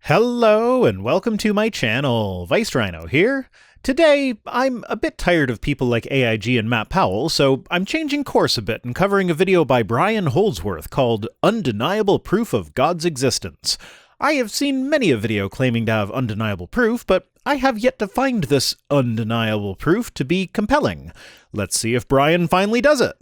Hello and welcome to my channel, Rhino here. Today, I'm a bit tired of people like AIG and Matt Powell, so I'm changing course a bit and covering a video by Brian Holdsworth called Undeniable Proof of God's Existence. I have seen many a video claiming to have undeniable proof, but I have yet to find this undeniable proof to be compelling. Let's see if Brian finally does it.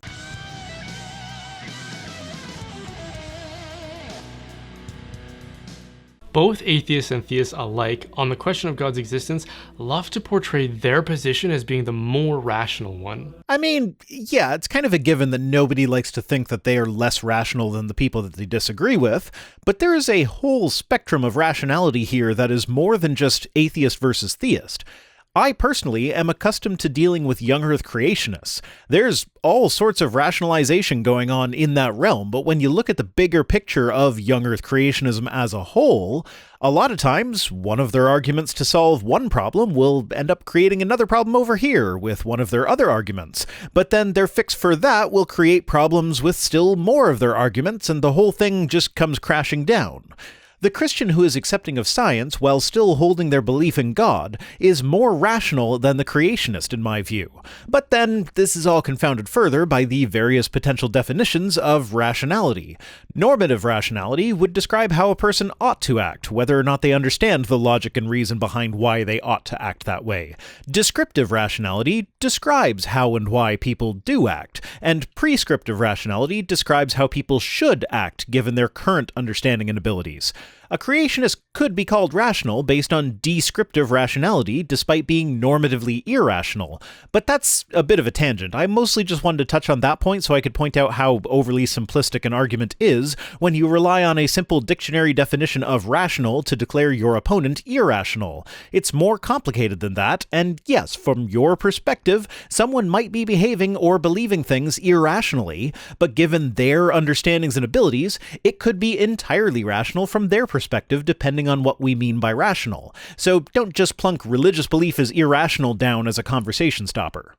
Both atheists and theists alike, on the question of God's existence, love to portray their position as being the more rational one. I mean, yeah, it's kind of a given that nobody likes to think that they are less rational than the people that they disagree with, but there is a whole spectrum of rationality here that is more than just atheist versus theist. I personally am accustomed to dealing with young Earth creationists. There's all sorts of rationalization going on in that realm, but when you look at the bigger picture of young Earth creationism as a whole, a lot of times one of their arguments to solve one problem will end up creating another problem over here with one of their other arguments. But then their fix for that will create problems with still more of their arguments, and the whole thing just comes crashing down. The Christian who is accepting of science while still holding their belief in God is more rational than the creationist in my view. But then, this is all confounded further by the various potential definitions of rationality. Normative rationality would describe how a person ought to act, whether or not they understand the logic and reason behind why they ought to act that way. Descriptive rationality describes how and why people do act, and prescriptive rationality describes how people should act given their current understanding and abilities. A creationist could be called rational based on descriptive rationality despite being normatively irrational, but that's a bit of a tangent. I mostly just wanted to touch on that point so I could point out how overly simplistic an argument is when you rely on a simple dictionary definition of rational to declare your opponent irrational. It's more complicated than that, and yes, from your perspective, someone might be behaving or believing things irrationally, but given their understandings and abilities, it could be entirely rational from their perspective, depending on what we mean by rational. So don't just plunk religious belief as irrational down as a conversation stopper.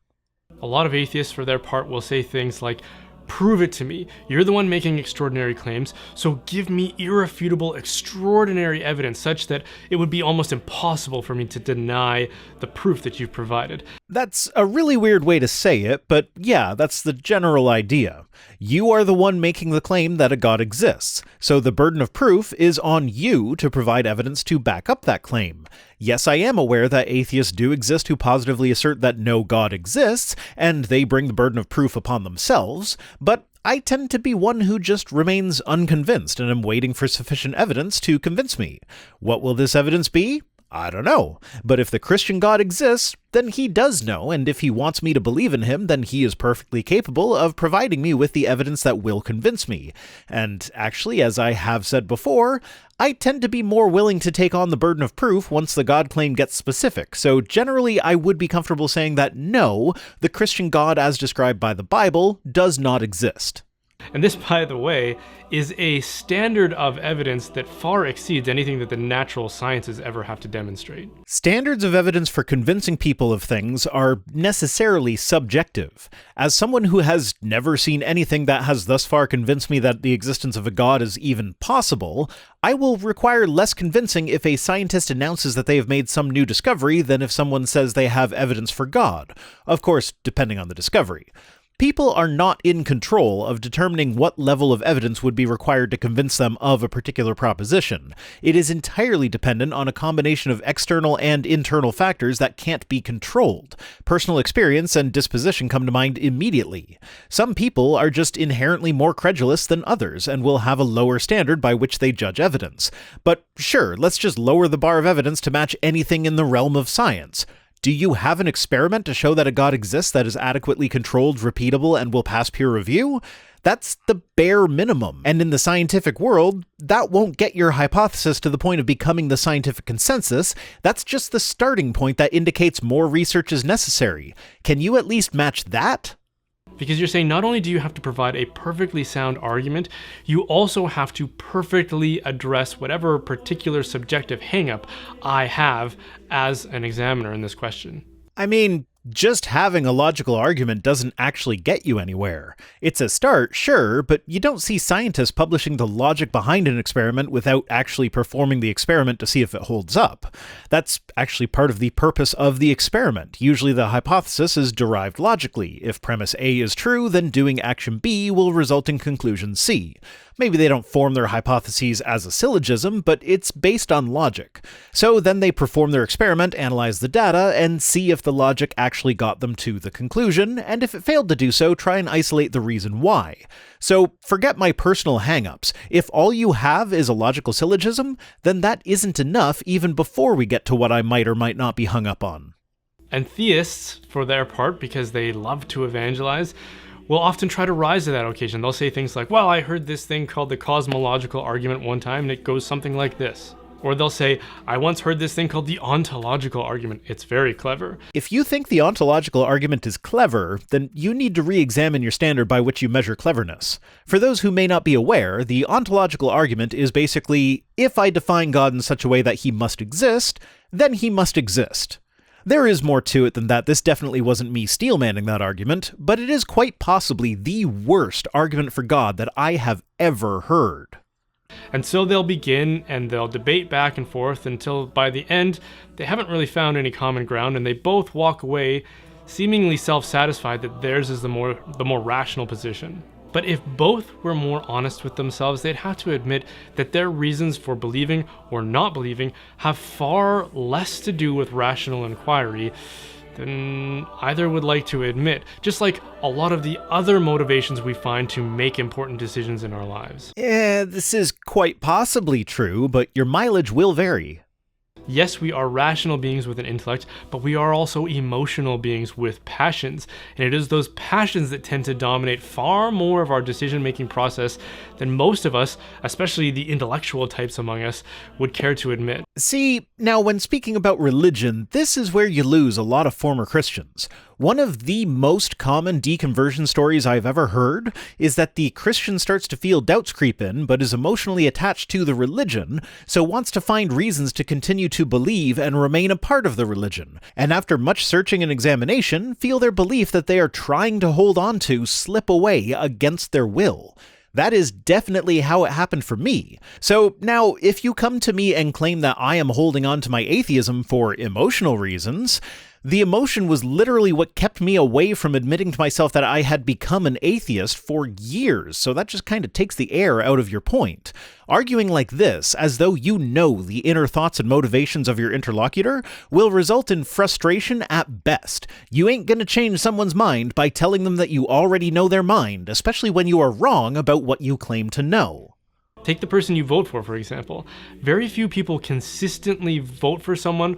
A lot of atheists, for their part, will say things like, "Prove it to me. You're the one making extraordinary claims, so give me irrefutable, extraordinary evidence such that it would be almost impossible for me to deny the proof that you've provided." That's a really weird way to say it, but yeah, that's the general idea. You are the one making the claim that a God exists, so the burden of proof is on you to provide evidence to back up that claim. Yes, I am aware that atheists do exist who positively assert that no God exists, and they bring the burden of proof upon themselves, but I tend to be one who just remains unconvinced and am waiting for sufficient evidence to convince me. What will this evidence be? I don't know. But if the Christian God exists, then he does know, and if he wants me to believe in him, then he is perfectly capable of providing me with the evidence that will convince me. And actually, as I have said before, I tend to be more willing to take on the burden of proof once the God claim gets specific, so generally I would be comfortable saying that no, the Christian God as described by the Bible does not exist. And this, by the way, is a standard of evidence that far exceeds anything that the natural sciences ever have to demonstrate. Standards of evidence for convincing people of things are necessarily subjective. As someone who has never seen anything that has thus far convinced me that the existence of a God is even possible, I will require less convincing if a scientist announces that they have made some new discovery than if someone says they have evidence for God. Of course, depending on the discovery. People are not in control of determining what level of evidence would be required to convince them of a particular proposition. It is entirely dependent on a combination of external and internal factors that can't be controlled. Personal experience and disposition come to mind immediately. Some people are just inherently more credulous than others and will have a lower standard by which they judge evidence. But sure, let's just lower the bar of evidence to match anything in the realm of science. Do you have an experiment to show that a God exists that is adequately controlled, repeatable, and will pass peer review? That's the bare minimum. And in the scientific world, that won't get your hypothesis to the point of becoming the scientific consensus. That's just the starting point that indicates more research is necessary. Can you at least match that? Because you're saying not only do you have to provide a perfectly sound argument, you also have to perfectly address whatever particular subjective hangup I have as an examiner in this question. I mean, Just having a logical argument doesn't actually get you anywhere. It's a start, sure, but you don't see scientists publishing the logic behind an experiment without actually performing the experiment to see if it holds up. That's actually part of the purpose of the experiment. Usually the hypothesis is derived logically. If premise A is true, then doing action B will result in conclusion C. Maybe they don't form their hypotheses as a syllogism, but it's based on logic. So then they perform their experiment, analyze the data, and see if the logic actually got them to the conclusion, and if it failed to do so, try and isolate the reason why. So forget my personal hang-ups. If all you have is a logical syllogism, then that isn't enough even before we get to what I might or might not be hung up on. And theists, for their part, because they love to evangelize, will often try to rise to that occasion. They'll say things like, well, I heard this thing called the cosmological argument one time, and it goes something like this. Or they'll say, I once heard this thing called the ontological argument. It's very clever. If you think the ontological argument is clever, then you need to re-examine your standard by which you measure cleverness. For those who may not be aware, the ontological argument is basically, if I define God in such a way that he must exist, then he must exist. There is more to it than that. This definitely wasn't me steelmanning that argument, but it is quite possibly the worst argument for God that I have ever heard. And so they'll begin and they'll debate back and forth until by the end, they haven't really found any common ground and they both walk away seemingly self-satisfied that theirs is the more rational position. But if both were more honest with themselves, they'd have to admit that their reasons for believing or not believing have far less to do with rational inquiry than either would like to admit, just like a lot of the other motivations we find to make important decisions in our lives. This is quite possibly true, but your mileage will vary. Yes, we are rational beings with an intellect, but we are also emotional beings with passions. And it is those passions that tend to dominate far more of our decision-making process than most of us, especially the intellectual types among us, would care to admit. See, now when speaking about religion, this is where you lose a lot of former Christians. One of the most common deconversion stories I've ever heard is that the Christian starts to feel doubts creep in, but is emotionally attached to the religion, so wants to find reasons to continue to believe and remain a part of the religion, and after much searching and examination, feel their belief that they are trying to hold on to slip away against their will. That is definitely how it happened for me. So now, if you come to me and claim that I am holding on to my atheism for emotional reasons, the emotion was literally what kept me away from admitting to myself that I had become an atheist for years, so that just kind of takes the air out of your point. Arguing like this, as though you know the inner thoughts and motivations of your interlocutor, will result in frustration at best. You ain't gonna change someone's mind by telling them that you already know their mind, especially when you are wrong about what you claim to know. Take the person you vote for example. Very few people consistently vote for someone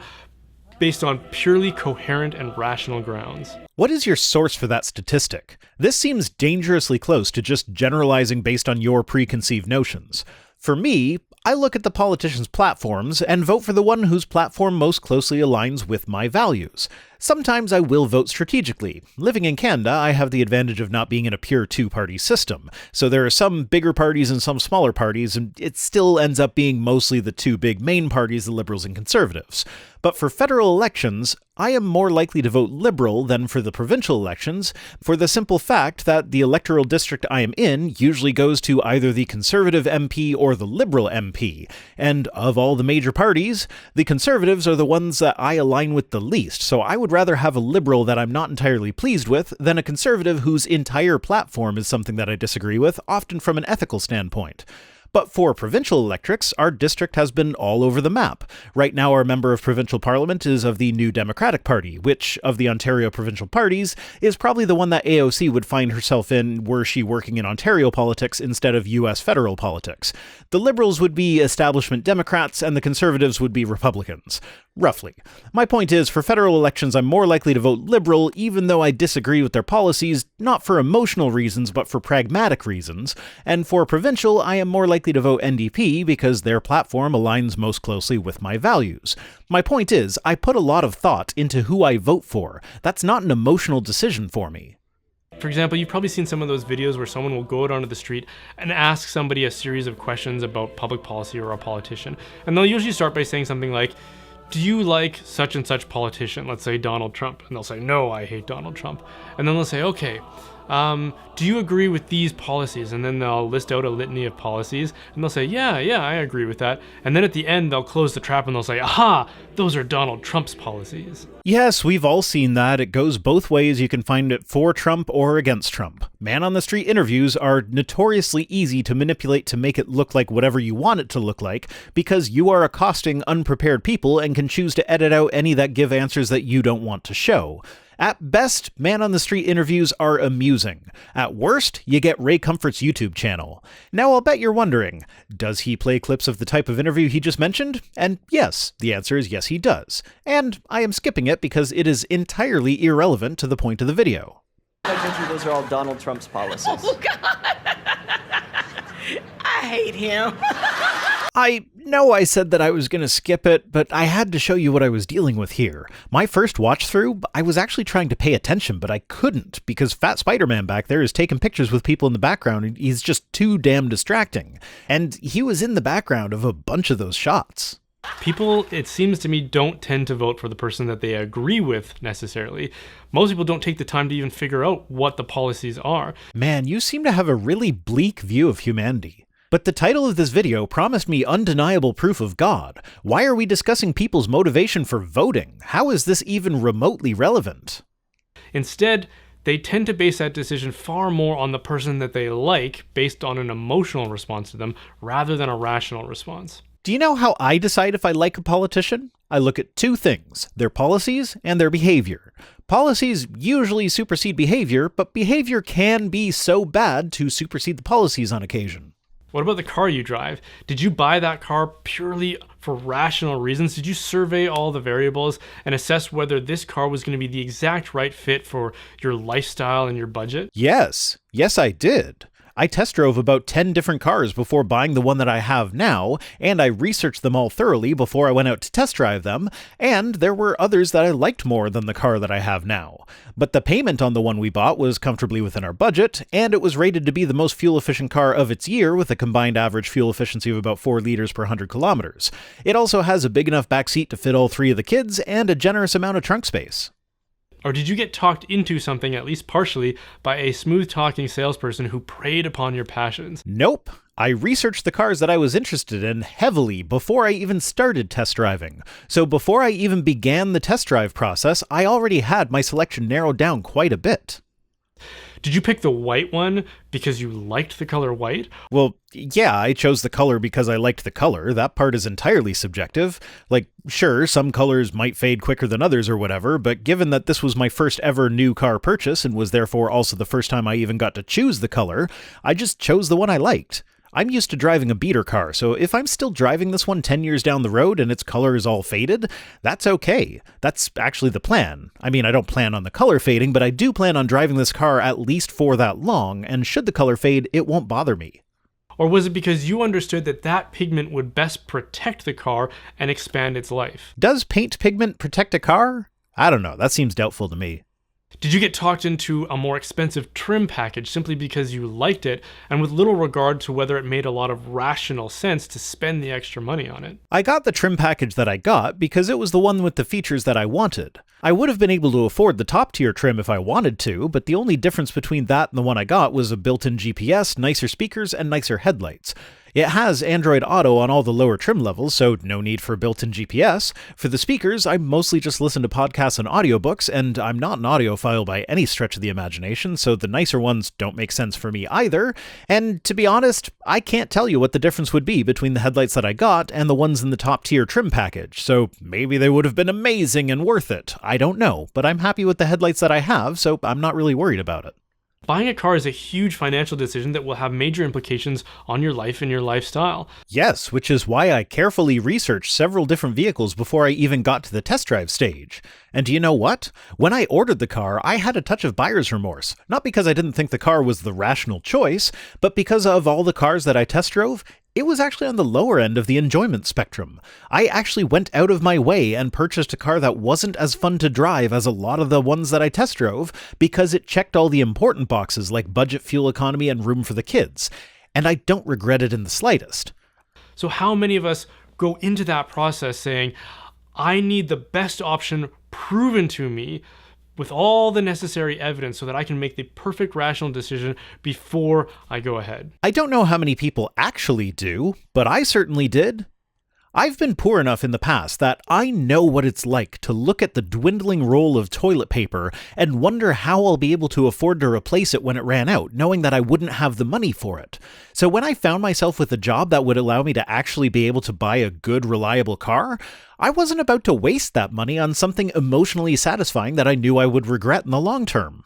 based on purely coherent and rational grounds. What is your source for that statistic? This seems dangerously close to just generalizing based on your preconceived notions. For me, I look at the politicians' platforms and vote for the one whose platform most closely aligns with my values. Sometimes I will vote strategically. Living in Canada, I have the advantage of not being in a pure two-party system, so there are some bigger parties and some smaller parties, and it still ends up being mostly the two big main parties, the Liberals and Conservatives. But for federal elections, I am more likely to vote Liberal than for the provincial elections, for the simple fact that the electoral district I am in usually goes to either the Conservative MP or the Liberal MP, and of all the major parties, the Conservatives are the ones that I align with the least, so I would rather have a Liberal that I'm not entirely pleased with than a Conservative whose entire platform is something that I disagree with, often from an ethical standpoint. But for provincial electorates, our district has been all over the map. Right now, our member of provincial parliament is of the New Democratic Party, which, of the Ontario provincial parties, is probably the one that AOC would find herself in were she working in Ontario politics instead of US federal politics. The Liberals would be establishment Democrats, and the Conservatives would be Republicans. Roughly. My point is, for federal elections, I'm more likely to vote Liberal, even though I disagree with their policies, not for emotional reasons, but for pragmatic reasons. And for provincial, I am more likely to vote NDP because their platform aligns most closely with my values. My point is, I put a lot of thought into who I vote for. That's not an emotional decision for me. For example, you've probably seen some of those videos where someone will go out onto the street and ask somebody a series of questions about public policy or a politician. And they'll usually start by saying something like, do you like such and such politician? Let's say Donald Trump. And they'll say, no, I hate Donald Trump. And then they'll say, okay, do you agree with these policies? And then they'll list out a litany of policies, and they'll say, yeah, I agree with that. And then at the end, they'll close the trap and they'll say, aha, those are Donald Trump's policies. Yes, we've all seen that. It goes both ways. You can find it for Trump or against Trump. Man-on-the-street interviews are notoriously easy to manipulate to make it look like whatever you want it to look like, because you are accosting unprepared people and can choose to edit out any that give answers that you don't want to show. At best, man-on-the-street interviews are amusing. At worst, you get Ray Comfort's YouTube channel. Now I'll bet you're wondering, does he play clips of the type of interview he just mentioned? And yes, the answer is yes he does. And I am skipping it because it is entirely irrelevant to the point of the video. Those are all Donald Trump's policies. Oh, God. I hate him. I know I said that I was going to skip it, but I had to show you what I was dealing with here. My first watch through, I was actually trying to pay attention, but I couldn't because Fat Spider-Man back there is taking pictures with people in the background and he's just too damn distracting. And he was in the background of a bunch of those shots. People, it seems to me, don't tend to vote for the person that they agree with necessarily. Most people don't take the time to even figure out what the policies are. Man, you seem to have a really bleak view of humanity. But the title of this video promised me undeniable proof of God. Why are we discussing people's motivation for voting? How is this even remotely relevant? Instead, they tend to base that decision far more on the person that they like, based on an emotional response to them, rather than a rational response. Do you know how I decide if I like a politician? I look at two things, their policies and their behavior. Policies usually supersede behavior, but behavior can be so bad to supersede the policies on occasion. What about the car you drive? Did you buy that car purely for rational reasons? Did you survey all the variables and assess whether this car was going to be the exact right fit for your lifestyle and your budget? Yes, I did. I test drove about 10 different cars before buying the one that I have now, and I researched them all thoroughly before I went out to test drive them, and there were others that I liked more than the car that I have now. But the payment on the one we bought was comfortably within our budget, and it was rated to be the most fuel-efficient car of its year with a combined average fuel efficiency of about 4 liters per 100 kilometers. It also has a big enough backseat to fit all 3 of the kids, and a generous amount of trunk space. Or did you get talked into something, at least partially, by a smooth-talking salesperson who preyed upon your passions? Nope. I researched the cars that I was interested in heavily before I even started test driving. So before I even began the test drive process, I already had my selection narrowed down quite a bit. Did you pick the white one because you liked the color white? Well, yeah, I chose the color because I liked the color. That part is entirely subjective. Like, sure, some colors might fade quicker than others or whatever, but given that this was my first ever new car purchase and was therefore also the first time I even got to choose the color, I just chose the one I liked. I'm used to driving a beater car, so if I'm still driving this one 10 years down the road and its color is all faded, that's okay. That's actually the plan. I mean, I don't plan on the color fading, but I do plan on driving this car at least for that long, and should the color fade, it won't bother me. Or was it because you understood that that pigment would best protect the car and expand its life? Does paint pigment protect a car? I don't know, that seems doubtful to me. Did you get talked into a more expensive trim package simply because you liked it and with little regard to whether it made a lot of rational sense to spend the extra money on it? I got the trim package that I got because it was the one with the features that I wanted. I would have been able to afford the top tier trim if I wanted to, but the only difference between that and the one I got was a built-in GPS, nicer speakers, and nicer headlights. It has Android Auto on all the lower trim levels, so no need for built-in GPS. For the speakers, I mostly just listen to podcasts and audiobooks, and I'm not an audiophile by any stretch of the imagination, so the nicer ones don't make sense for me either. And to be honest, I can't tell you what the difference would be between the headlights that I got and the ones in the top-tier trim package, so maybe they would have been amazing and worth it. I don't know, but I'm happy with the headlights that I have, so I'm not really worried about it. Buying a car is a huge financial decision that will have major implications on your life and your lifestyle. Yes, which is why I carefully researched several different vehicles before I even got to the test drive stage. And do you know what? When I ordered the car, I had a touch of buyer's remorse. Not because I didn't think the car was the rational choice, but because of all the cars that I test drove, it was actually on the lower end of the enjoyment spectrum. I actually went out of my way and purchased a car that wasn't as fun to drive as a lot of the ones that I test drove because it checked all the important boxes like budget, fuel economy, and room for the kids. And I don't regret it in the slightest. So how many of us go into that process saying, I need the best option proven to me with all the necessary evidence so that I can make the perfect rational decision before I go ahead. I don't know how many people actually do, but I certainly did. I've been poor enough in the past that I know what it's like to look at the dwindling roll of toilet paper and wonder how I'll be able to afford to replace it when it ran out, knowing that I wouldn't have the money for it. So when I found myself with a job that would allow me to actually be able to buy a good, reliable car, I wasn't about to waste that money on something emotionally satisfying that I knew I would regret in the long term.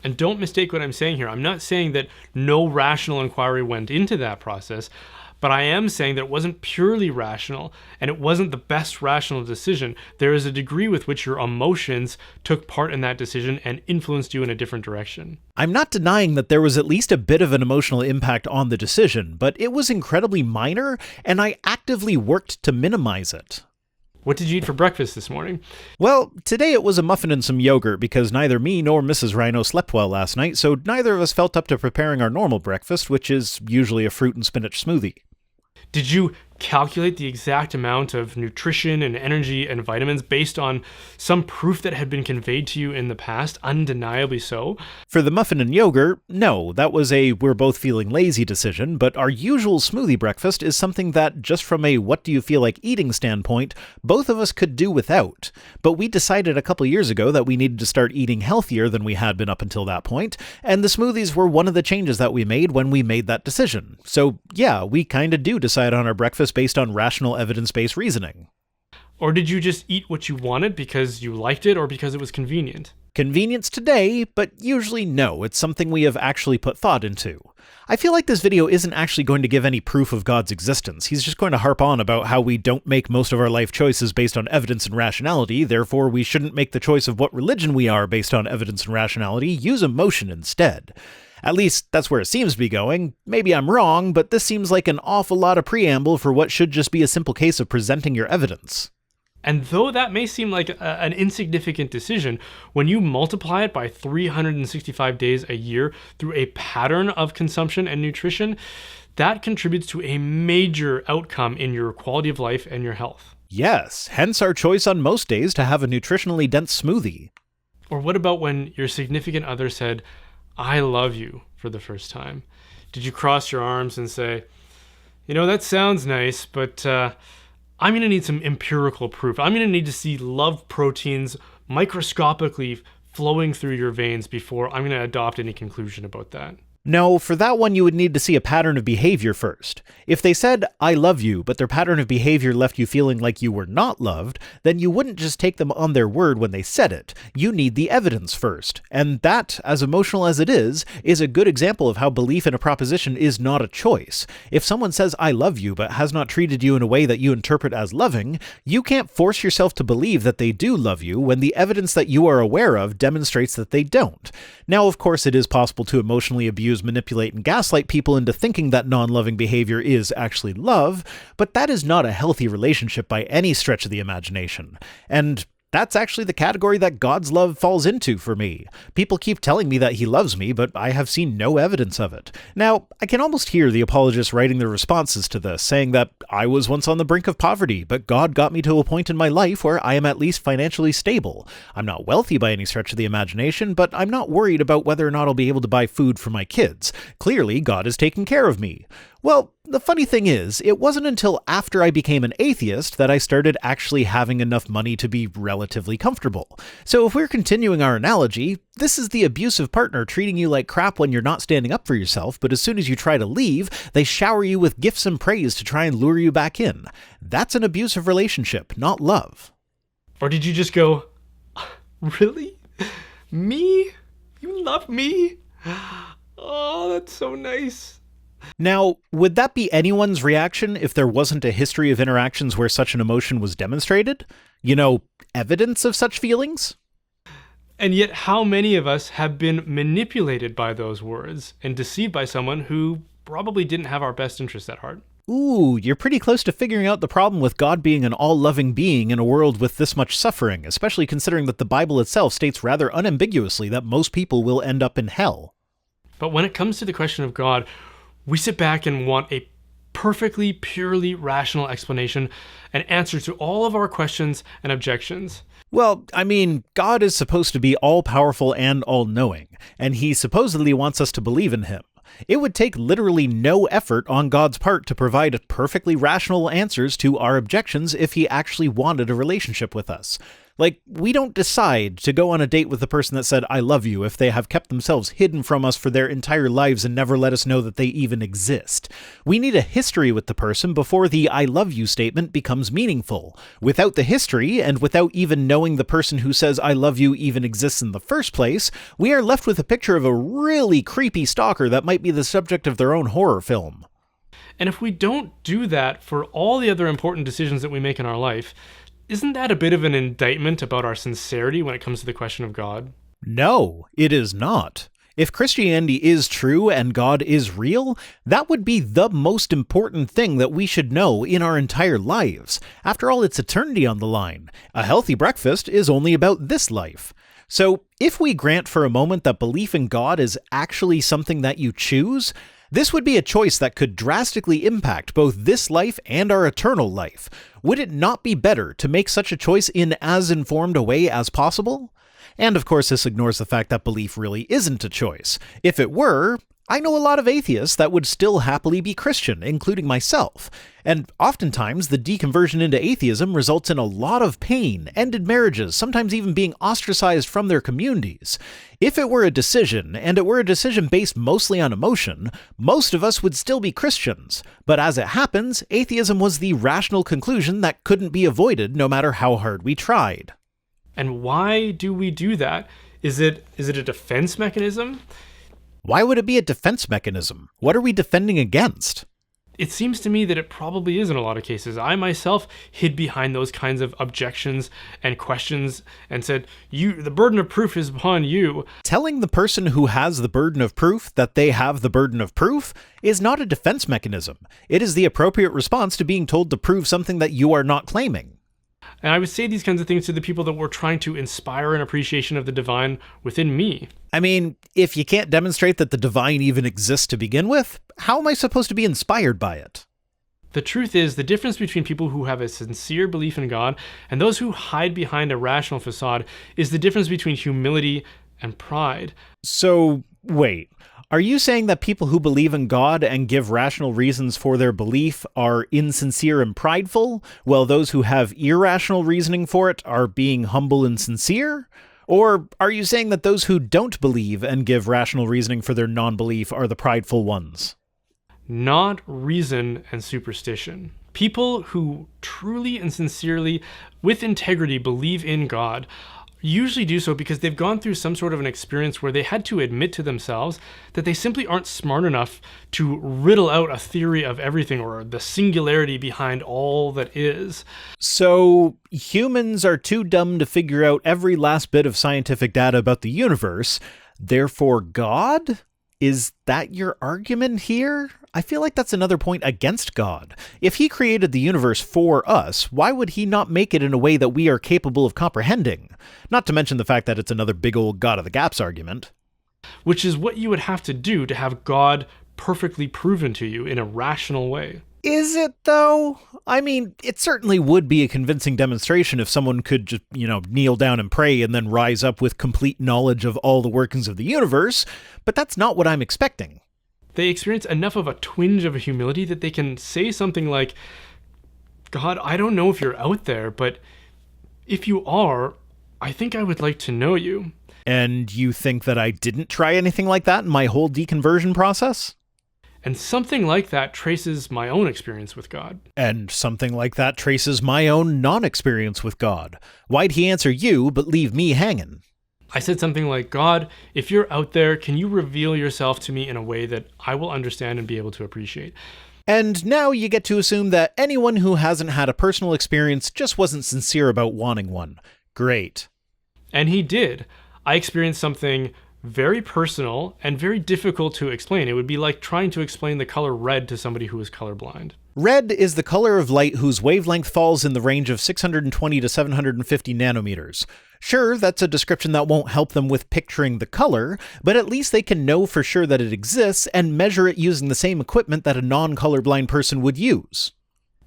And don't mistake what I'm saying here. I'm not saying that no rational inquiry went into that process, but I am saying that it wasn't purely rational, and it wasn't the best rational decision. There is a degree with which your emotions took part in that decision and influenced you in a different direction. I'm not denying that there was at least a bit of an emotional impact on the decision, but it was incredibly minor, and I actively worked to minimize it. What did you eat for breakfast this morning? Well, today it was a muffin and some yogurt because neither me nor Mrs. Rhino slept well last night, so neither of us felt up to preparing our normal breakfast, which is usually a fruit and spinach smoothie. Did you calculate the exact amount of nutrition and energy and vitamins based on some proof that had been conveyed to you in the past, undeniably so? For the muffin and yogurt, no, that was a we're both feeling lazy decision, but our usual smoothie breakfast is something that, just from a what do you feel like eating standpoint, both of us could do without. But we decided a couple years ago that we needed to start eating healthier than we had been up until that point, and the smoothies were one of the changes that we made when we made that decision. So yeah, we kinda do decide on our breakfast based on rational evidence-based reasoning. Or did you just eat what you wanted because you liked it or because it was convenient? Convenience today, but usually no, it's something we have actually put thought into. I feel like this video isn't actually going to give any proof of God's existence. He's just going to harp on about how we don't make most of our life choices based on evidence and rationality, therefore we shouldn't make the choice of what religion we are based on evidence and rationality, use emotion instead. At least, that's where it seems to be going. Maybe I'm wrong, but this seems like an awful lot of preamble for what should just be a simple case of presenting your evidence. And though that may seem like an insignificant decision, when you multiply it by 365 days a year through a pattern of consumption and nutrition, that contributes to a major outcome in your quality of life and your health. Yes, hence our choice on most days to have a nutritionally dense smoothie. Or what about when your significant other said, "I love you," for the first time? Did you cross your arms and say, that sounds nice, but I'm going to need some empirical proof. I'm going to need to see love proteins microscopically flowing through your veins before I'm going to adopt any conclusion about that? No, for that one you would need to see a pattern of behavior first. If they said, "I love you," but their pattern of behavior left you feeling like you were not loved, then you wouldn't just take them on their word when they said it. You need the evidence first. And that, as emotional as it is a good example of how belief in a proposition is not a choice. If someone says, "I love you," but has not treated you in a way that you interpret as loving, you can't force yourself to believe that they do love you when the evidence that you are aware of demonstrates that they don't. Now, of course, it is possible to emotionally abuse, manipulate, and gaslight people into thinking that non-loving behavior is actually love, but that is not a healthy relationship by any stretch of the imagination. And that's actually the category that God's love falls into for me. People keep telling me that he loves me, but I have seen no evidence of it. Now, I can almost hear the apologists writing their responses to this, saying that I was once on the brink of poverty, but God got me to a point in my life where I am at least financially stable. I'm not wealthy by any stretch of the imagination, but I'm not worried about whether or not I'll be able to buy food for my kids. Clearly, God is taking care of me. Well, the funny thing is, it wasn't until after I became an atheist that I started actually having enough money to be relatively comfortable. So if we're continuing our analogy, this is the abusive partner treating you like crap when you're not standing up for yourself, but as soon as you try to leave, they shower you with gifts and praise to try and lure you back in. That's an abusive relationship, not love. Or did you just go, "Really? Me? You love me? Oh, that's so nice." Now, would that be anyone's reaction if there wasn't a history of interactions where such an emotion was demonstrated? Evidence of such feelings? And yet, how many of us have been manipulated by those words and deceived by someone who probably didn't have our best interests at heart? Ooh, you're pretty close to figuring out the problem with God being an all-loving being in a world with this much suffering, especially considering that the Bible itself states rather unambiguously that most people will end up in hell. But when it comes to the question of God, we sit back and want a perfectly, purely rational explanation, an answer to all of our questions and objections. Well, I mean, God is supposed to be all-powerful and all-knowing, and he supposedly wants us to believe in him. It would take literally no effort on God's part to provide perfectly rational answers to our objections if he actually wanted a relationship with us. Like, we don't decide to go on a date with the person that said, "I love you," if they have kept themselves hidden from us for their entire lives and never let us know that they even exist. We need a history with the person before the "I love you" statement becomes meaningful. Without the history, and without even knowing the person who says "I love you" even exists in the first place, we are left with a picture of a really creepy stalker that might be the subject of their own horror film. And if we don't do that for all the other important decisions that we make in our life, isn't that a bit of an indictment about our sincerity when it comes to the question of God? No, it is not. If Christianity is true and God is real, that would be the most important thing that we should know in our entire lives. After all, it's eternity on the line. A healthy breakfast is only about this life. So, if we grant for a moment that belief in God is actually something that you choose, this would be a choice that could drastically impact both this life and our eternal life. Would it not be better to make such a choice in as informed a way as possible? And of course, this ignores the fact that belief really isn't a choice. If it were, I know a lot of atheists that would still happily be Christian, including myself. And oftentimes, the deconversion into atheism results in a lot of pain, ended marriages, sometimes even being ostracized from their communities. If it were a decision, and it were a decision based mostly on emotion, most of us would still be Christians. But as it happens, atheism was the rational conclusion that couldn't be avoided no matter how hard we tried. And why do we do that? Is it a defense mechanism? Why would it be a defense mechanism? What are we defending against? It seems to me that it probably is in a lot of cases. I myself hid behind those kinds of objections and questions and said, the burden of proof is upon you. Telling the person who has the burden of proof that they have the burden of proof is not a defense mechanism. It is the appropriate response to being told to prove something that you are not claiming. And I would say these kinds of things to the people that were trying to inspire an appreciation of the divine within me. I mean, if you can't demonstrate that the divine even exists to begin with, how am I supposed to be inspired by it? The truth is, the difference between people who have a sincere belief in God and those who hide behind a rational facade is the difference between humility and pride. So, wait. Are you saying that people who believe in God and give rational reasons for their belief are insincere and prideful, while those who have irrational reasoning for it are being humble and sincere? Or are you saying that those who don't believe and give rational reasoning for their non-belief are the prideful ones? Not reason and superstition. People who truly and sincerely, with integrity, believe in God usually do so because they've gone through some sort of an experience where they had to admit to themselves that they simply aren't smart enough to riddle out a theory of everything or the singularity behind all that is. So, humans are too dumb to figure out every last bit of scientific data about the universe, therefore God? Is that your argument here? I feel like that's another point against God. If he created the universe for us, why would he not make it in a way that we are capable of comprehending? Not to mention the fact that it's another big old God of the gaps argument. Which is what you would have to do to have God perfectly proven to you in a rational way. Is it, though? I mean, it certainly would be a convincing demonstration if someone could just, kneel down and pray and then rise up with complete knowledge of all the workings of the universe, but that's not what I'm expecting. They experience enough of a twinge of humility that they can say something like, God, I don't know if you're out there, but if you are, I think I would like to know you. And you think that I didn't try anything like that in my whole deconversion process? And something like that traces my own experience with God. And something like that traces my own non-experience with God. Why'd he answer you but leave me hanging? I said something like, God, if you're out there, can you reveal yourself to me in a way that I will understand and be able to appreciate? And now you get to assume that anyone who hasn't had a personal experience just wasn't sincere about wanting one. Great. And he did. I experienced something very personal, and very difficult to explain. It would be like trying to explain the color red to somebody who is colorblind. Red is the color of light whose wavelength falls in the range of 620 to 750 nanometers. Sure, that's a description that won't help them with picturing the color, but at least they can know for sure that it exists and measure it using the same equipment that a non-colorblind person would use.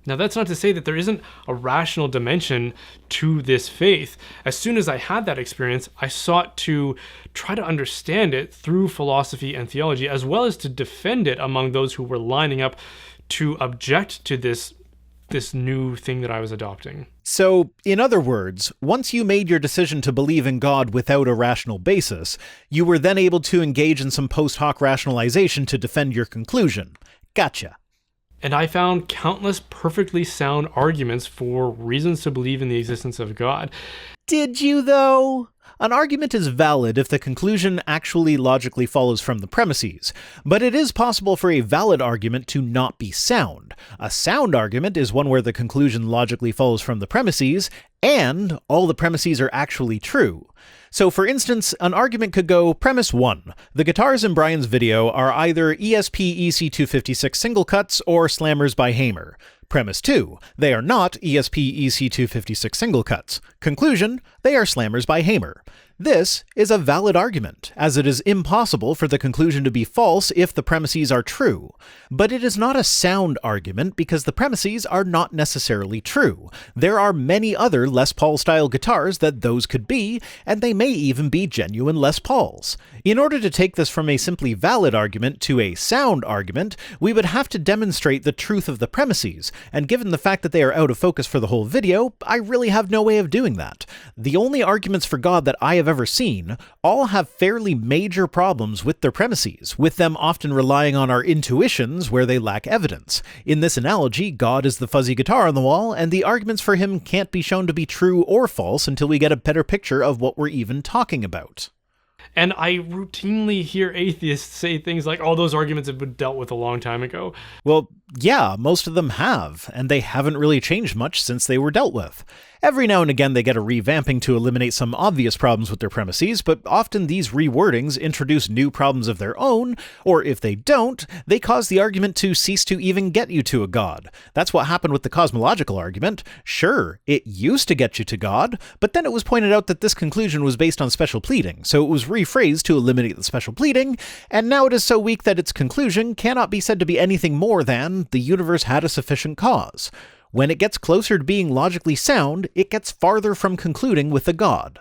Now, that's not to say that there isn't a rational dimension to this faith. As soon as I had that experience, I sought to try to understand it through philosophy and theology, as well as to defend it among those who were lining up to object to this new thing that I was adopting. So, in other words, once you made your decision to believe in God without a rational basis, you were then able to engage in some post-hoc rationalization to defend your conclusion. Gotcha. And I found countless perfectly sound arguments for reasons to believe in the existence of God. Did you, though? An argument is valid if the conclusion actually logically follows from the premises, but it is possible for a valid argument to not be sound. A sound argument is one where the conclusion logically follows from the premises, and all the premises are actually true. So for instance, an argument could go, Premise 1. The guitars in Brian's video are either ESP EC256 single cuts or Slammers by Hamer. Premise 2. They are not ESP EC256 single cuts. Conclusion. They are Slammers by Hamer. This is a valid argument, as it is impossible for the conclusion to be false if the premises are true. But it is not a sound argument because the premises are not necessarily true. There are many other Les Paul-style guitars that those could be, and they may even be genuine Les Pauls. In order to take this from a simply valid argument to a sound argument, we would have to demonstrate the truth of the premises, and given the fact that they are out of focus for the whole video, I really have no way of doing that. The only arguments for God that I have ever seen all have fairly major problems with their premises, with them often relying on our intuitions where they lack evidence. In this analogy, God is the fuzzy guitar on the wall, and the arguments for him can't be shown to be true or false until we get a better picture of what we're even talking about. And I routinely hear atheists say things like, oh, those arguments have been dealt with a long time ago. Well, yeah, most of them have, and they haven't really changed much since they were dealt with. Every now and again they get a revamping to eliminate some obvious problems with their premises, but often these rewordings introduce new problems of their own, or if they don't, they cause the argument to cease to even get you to a god. That's what happened with the cosmological argument. Sure, it used to get you to God, but then it was pointed out that this conclusion was based on special pleading, so it was rephrased to eliminate the special pleading, and now it is so weak that its conclusion cannot be said to be anything more than the universe had a sufficient cause. When it gets closer to being logically sound, it gets farther from concluding with a god.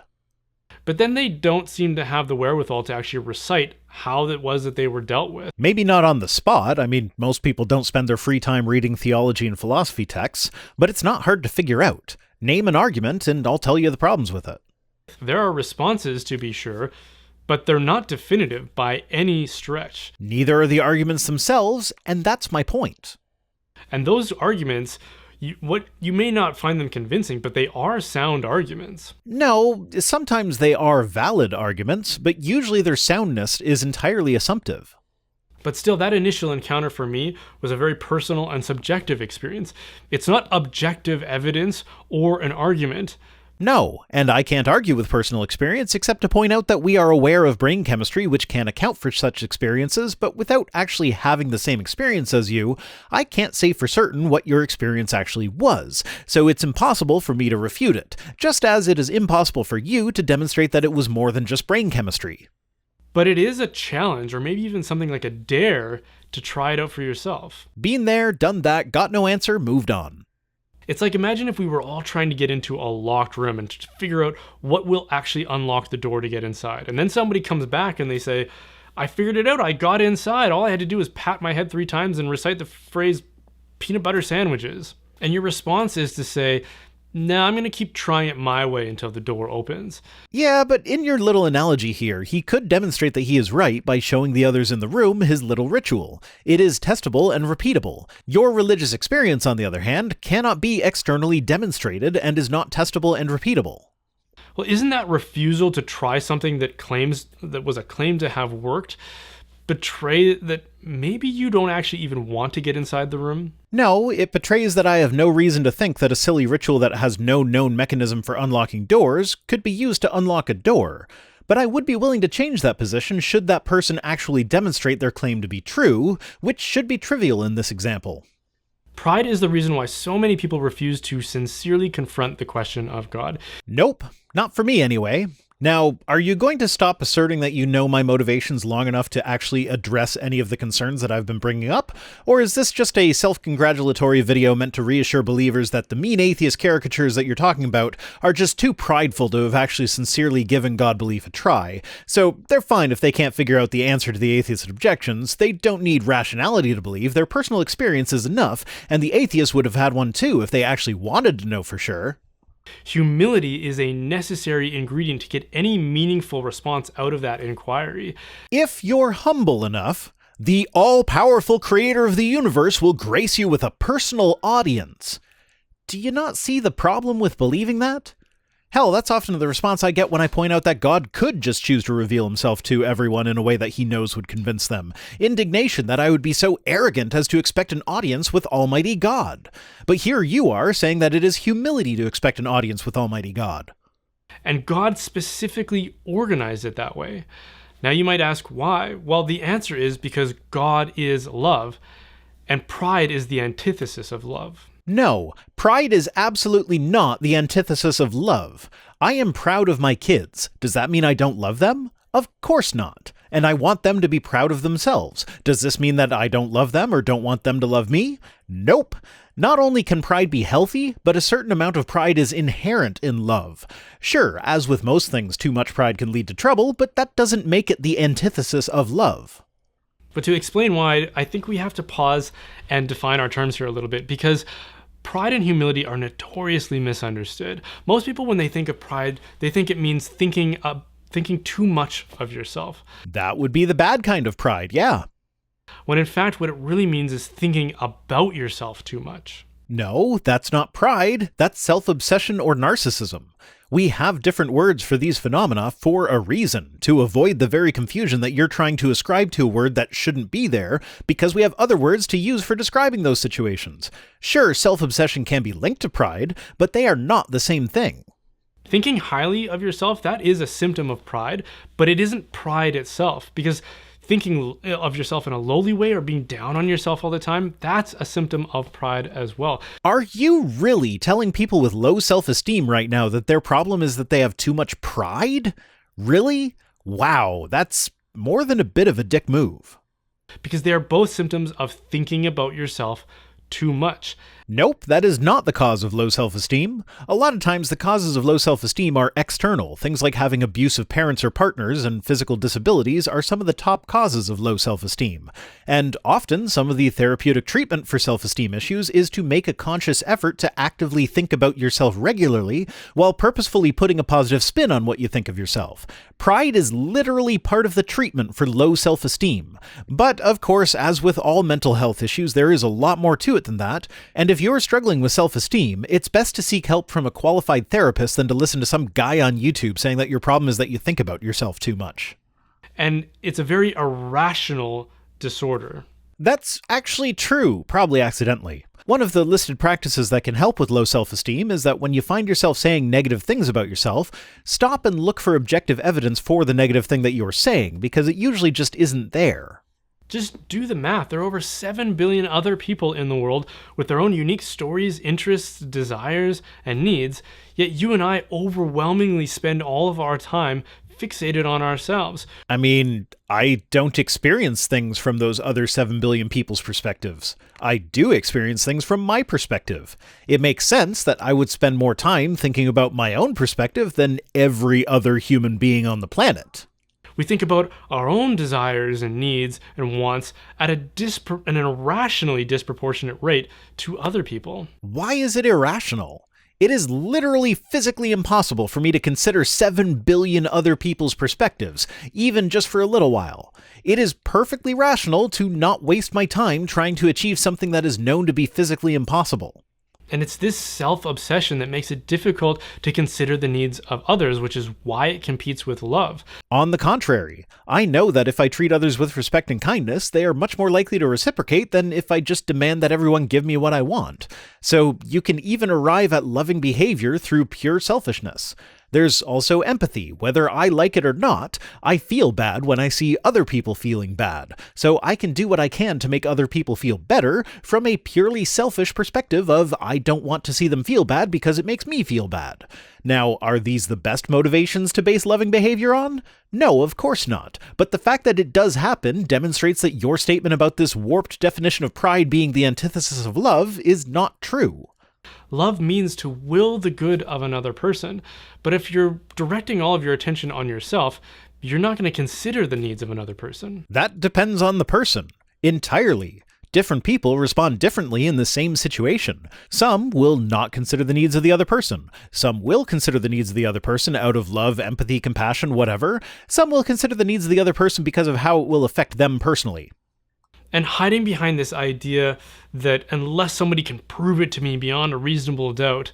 But then they don't seem to have the wherewithal to actually recite how it was that they were dealt with. Maybe not on the spot. I mean, most people don't spend their free time reading theology and philosophy texts, but it's not hard to figure out. Name an argument, and I'll tell you the problems with it. There are responses, to be sure, but they're not definitive by any stretch. Neither are the arguments themselves, and that's my point. And those arguments, you may not find them convincing, but they are sound arguments. No, sometimes they are valid arguments, but usually their soundness is entirely assumptive. But still, that initial encounter for me was a very personal and subjective experience. It's not objective evidence or an argument. No, and I can't argue with personal experience except to point out that we are aware of brain chemistry which can account for such experiences, but without actually having the same experience as you, I can't say for certain what your experience actually was, so it's impossible for me to refute it, just as it is impossible for you to demonstrate that it was more than just brain chemistry. But it is a challenge, or maybe even something like a dare, to try it out for yourself. Been there, done that, got no answer, moved on. It's like, imagine if we were all trying to get into a locked room and to figure out what will actually unlock the door to get inside. And then somebody comes back and they say, I figured it out, I got inside. All I had to do was pat my head 3 times and recite the phrase peanut butter sandwiches. And your response is to say, nah, I'm going to keep trying it my way until the door opens. Yeah, but in your little analogy here, he could demonstrate that he is right by showing the others in the room his little ritual. It is testable and repeatable. Your religious experience, on the other hand, cannot be externally demonstrated and is not testable and repeatable. Well, isn't that refusal to try something that was a claim to have worked betray that maybe you don't actually even want to get inside the room? No, it betrays that I have no reason to think that a silly ritual that has no known mechanism for unlocking doors could be used to unlock a door. but I would be willing to change that position should that person actually demonstrate their claim to be true, which should be trivial in this example. Pride is the reason why so many people refuse to sincerely confront the question of God. Nope, not for me anyway. Now, are you going to stop asserting that you know my motivations long enough to actually address any of the concerns that I've been bringing up? Or is this just a self-congratulatory video meant to reassure believers that the mean atheist caricatures that you're talking about are just too prideful to have actually sincerely given God belief a try? So they're fine if they can't figure out the answer to the atheist objections. They don't need rationality to believe. Their personal experience is enough, and the atheists would have had one too if they actually wanted to know for sure. Humility is a necessary ingredient to get any meaningful response out of that inquiry. If you're humble enough, the all-powerful creator of the universe will grace you with a personal audience. Do you not see the problem with believing that? Hell, that's often the response I get when I point out that God could just choose to reveal himself to everyone in a way that he knows would convince them. Indignation that I would be so arrogant as to expect an audience with Almighty God. But here you are saying that it is humility to expect an audience with Almighty God. And God specifically organized it that way. Now you might ask why? Well, the answer is because God is love, and pride is the antithesis of love. No, pride is absolutely not the antithesis of love. I am proud of my kids. Does that mean I don't love them? Of course not. And I want them to be proud of themselves. Does this mean that I don't love them or don't want them to love me? Nope. Not only can pride be healthy, but a certain amount of pride is inherent in love. Sure, as with most things, too much pride can lead to trouble, but that doesn't make it the antithesis of love. But to explain why, I think we have to pause and define our terms here a little bit, because pride and humility are notoriously misunderstood. Most people, when they think of pride, they think it means thinking too much of yourself. That would be the bad kind of pride, yeah. When in fact, what it really means is thinking about yourself too much. No, that's not pride. That's self-obsession or narcissism. We have different words for these phenomena for a reason, to avoid the very confusion that you're trying to ascribe to a word that shouldn't be there, because we have other words to use for describing those situations. Sure, self-obsession can be linked to pride, but they are not the same thing. Thinking highly of yourself, that is a symptom of pride, but it isn't pride itself, because thinking of yourself in a lowly way or being down on yourself all the time, that's a symptom of pride as well. Are you really telling people with low self-esteem right now that their problem is that they have too much pride? Really? Wow, that's more than a bit of a dick move. Because they are both symptoms of thinking about yourself too much. Nope, that is not the cause of low self-esteem. A lot of times the causes of low self-esteem are external. Things like having abusive parents or partners and physical disabilities are some of the top causes of low self-esteem. And often some of the therapeutic treatment for self-esteem issues is to make a conscious effort to actively think about yourself regularly while purposefully putting a positive spin on what you think of yourself. Pride is literally part of the treatment for low self-esteem. But of course, as with all mental health issues, there is a lot more to it than that, and if you're struggling with self-esteem, it's best to seek help from a qualified therapist than to listen to some guy on YouTube saying that your problem is that you think about yourself too much. And it's a very irrational disorder. That's actually true, probably accidentally. One of the listed practices that can help with low self-esteem is that when you find yourself saying negative things about yourself, stop and look for objective evidence for the negative thing that you're saying, because it usually just isn't there. Just do the math. There are over 7 billion other people in the world with their own unique stories, interests, desires, and needs, yet you and I overwhelmingly spend all of our time fixated on ourselves. I mean, I don't experience things from those other 7 billion people's perspectives. I do experience things from my perspective. It makes sense that I would spend more time thinking about my own perspective than every other human being on the planet. We think about our own desires and needs and wants at an irrationally disproportionate rate to other people. Why is it irrational? It is literally physically impossible for me to consider 7 billion other people's perspectives, even just for a little while. It is perfectly rational to not waste my time trying to achieve something that is known to be physically impossible. And it's this self-obsession that makes it difficult to consider the needs of others, which is why it competes with love. On the contrary, I know that if I treat others with respect and kindness, they are much more likely to reciprocate than if I just demand that everyone give me what I want. So you can even arrive at loving behavior through pure selfishness. There's also empathy. Whether I like it or not, I feel bad when I see other people feeling bad. So I can do what I can to make other people feel better from a purely selfish perspective of I don't want to see them feel bad because it makes me feel bad. Now, are these the best motivations to base loving behavior on? No, of course not. But the fact that it does happen demonstrates that your statement about this warped definition of pride being the antithesis of love is not true. Love means to will the good of another person, but if you're directing all of your attention on yourself, you're not going to consider the needs of another person. That depends on the person. Entirely. Different people respond differently in the same situation. Some will not consider the needs of the other person. Some will consider the needs of the other person out of love, empathy, compassion, whatever. Some will consider the needs of the other person because of how it will affect them personally. And hiding behind this idea that unless somebody can prove it to me beyond a reasonable doubt,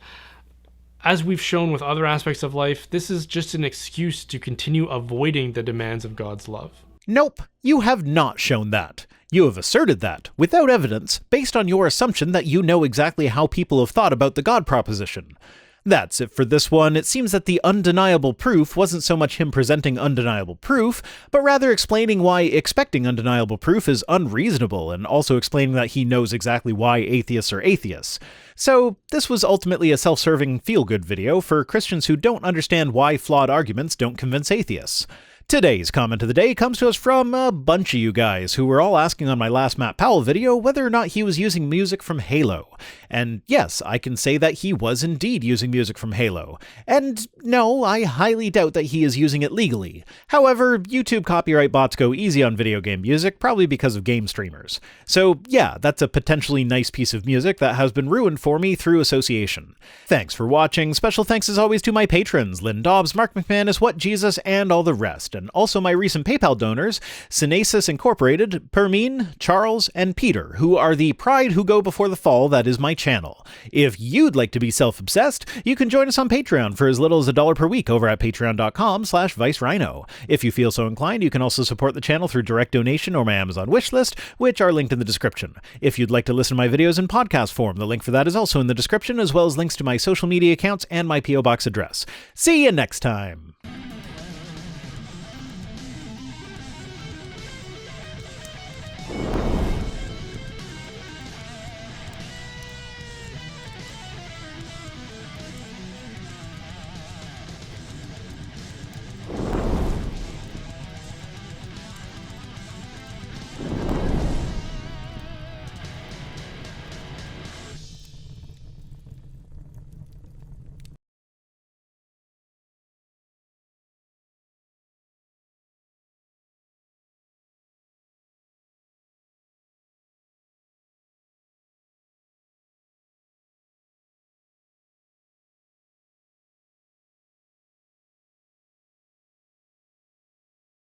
as we've shown with other aspects of life, this is just an excuse to continue avoiding the demands of God's love. Nope, you have not shown that. You have asserted that, without evidence, based on your assumption that you know exactly how people have thought about the God proposition. That's it for this one. It seems that the undeniable proof wasn't so much him presenting undeniable proof, but rather explaining why expecting undeniable proof is unreasonable, and also explaining that he knows exactly why atheists are atheists. So, this was ultimately a self-serving feel-good video for Christians who don't understand why flawed arguments don't convince atheists. Today's comment of the day comes to us from a bunch of you guys who were all asking on my last Matt Powell video whether or not he was using music from Halo. And yes, I can say that he was indeed using music from Halo. And no, I highly doubt that he is using it legally. However, YouTube copyright bots go easy on video game music, probably because of game streamers. So yeah, that's a potentially nice piece of music that has been ruined for me through association. Thanks for watching. Special thanks as always to my patrons, Lynn Dobbs, Mark McManus, What Jesus, and all the rest. And also my recent PayPal donors, Synesis Incorporated, Permine, Charles, and Peter, who are the pride who go before the fall that is my channel. If you'd like to be self-obsessed, you can join us on Patreon for as little as $1 per week over at patreon.com/ViceRhino. If you feel so inclined, you can also support the channel through direct donation or my Amazon wishlist, which are linked in the description. If you'd like to listen to my videos in podcast form, the link for that is also in the description, as well as links to my social media accounts and my P.O. Box address. See you next time!